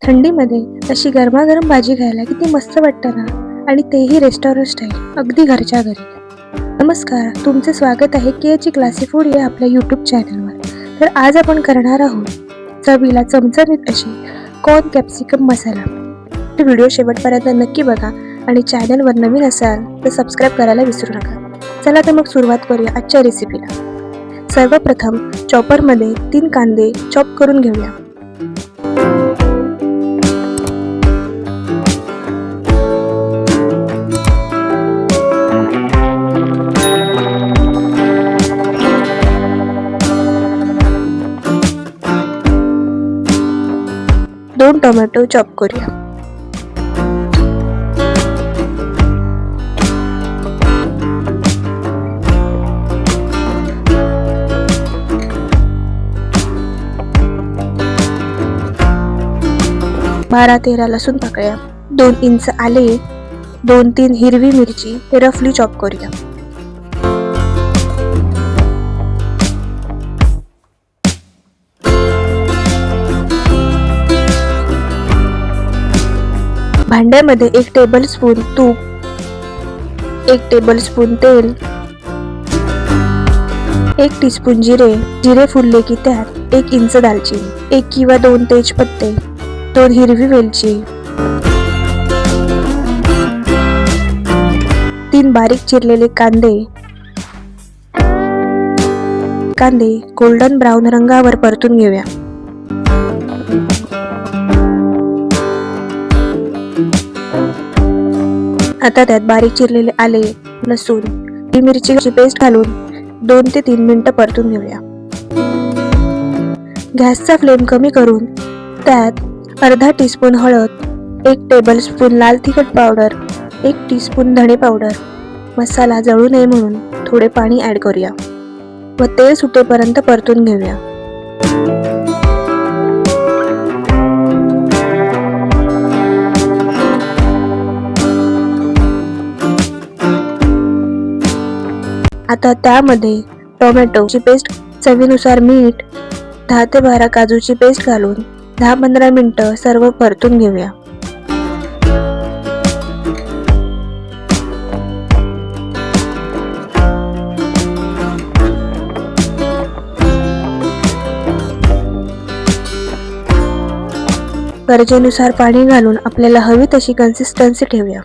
थंडीमध्ये अशी गरमागरम भाजी खायला किती मस्त वाटतं ना, आणि तेही रेस्टॉरंट स्टाईल, अगदी घरच्या घरी. नमस्कार, तुमचे स्वागत आहे केची क्लासी फूड या आपल्या यूट्यूब चॅनलवर. तर आज आपण करणार आहोत चवीला चमचमीत अशी कॉर्न कॅप्सिकम मसाला. तर व्हिडिओ शेवटपर्यंत नक्की बघा आणि चॅनलवर नवीन असाल तर सबस्क्राईब करायला विसरू नका. चला तर मग सुरुवात करूया आजच्या रेसिपीला. सर्वप्रथम चॉपरमध्ये 3 कांदे चॉप करून घेऊया. दोन टोमॅटो चॉप करूया. बारा 13 लसूण पाकळ्या, 2 इंच आले, 2-3 हिरवी मिरची रफली चॉप करूया. भांड्यामध्ये 1 टेबलस्पून तूप, 1 टेबलस्पून तेल, 1 टीस्पून जिरे फुलले की त्यात 1 इंच दालचिनी, 1 किंवा 2 तेजपत्ते, 2 हिरवी वेलची, 3 बारीक चिरलेले कांदे गोल्डन ब्राऊन रंगावर परतून घेऊया. आता त्यात बारीक चिरलेले आले, लसूण, मिरचीची पेस्ट घालून 2 ते 3 मिनिटं परतून घेऊया. गॅसचा फ्लेम कमी करून त्यात अर्धा टीस्पून हळद, 1 टेबलस्पून लाल तिखट पावडर, 1 टीस्पून धणे पावडर, मसाला जळू नये म्हणून थोडे पाणी ॲड करूया व तेल सुटेपर्यंत परतून घेऊया. आता त्यामध्ये टोमॅटोची पेस्ट, चवीनुसार मीठ, 10 ते 12 काजूची पेस्ट घालून 10-15 मिनिटं सर्व परतून घेऊया. गरजेनुसार पाणी घालून आपल्याला हवी तशी कन्सिस्टन्सी ठेवूया.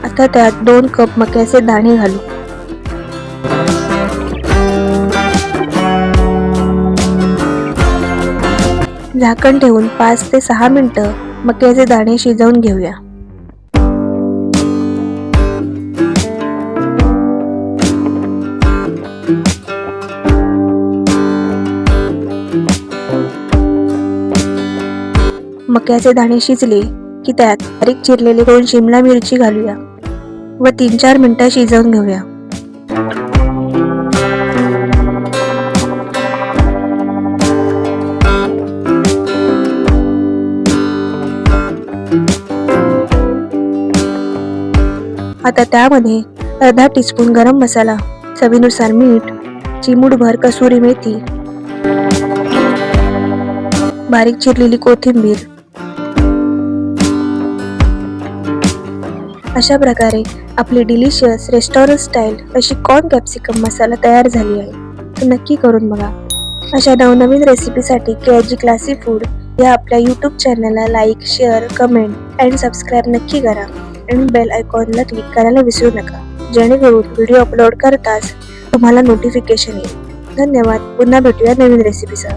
आता त्यात 2 कप मक्याचे दाणे घालू. झाकण ठेवून 5 ते 6 मिनिटं मक्याचे दाणे शिजवून घेऊया. मक्याचे दाणे शिजले की त्यात बारीक चिरलेले 2 शिमला मिरची घालूया व 3-4 मिनिटं शिजवून घेऊया. आता त्यामध्ये अर्धा टीस्पून गरम मसाला, चवीनुसार मीठ, चिमूटभर कसुरी मेथी, बारीक चिरलेली कोथिंबीर. अशा प्रकारे आपली डिलिशियस रेस्टॉरंट स्टाईल अशी कॉर्न कॅप्सिकम मसाला तयार झाली आहे. तर नक्की करून बघा. अशा नवनवीन रेसिपीसाठी केची क्लासी फूड या आपल्या यूट्यूब चॅनलला लाईक, शेअर, कमेंट आणि सबस्क्राईब नक्की करा आणि बेल आयकॉनला क्लिक करायला विसरू नका, जेणेकरून व्हिडिओ अपलोड करताच तुम्हाला नोटिफिकेशन येईल. धन्यवाद. पुन्हा भेटूया नवीन रेसिपीसह.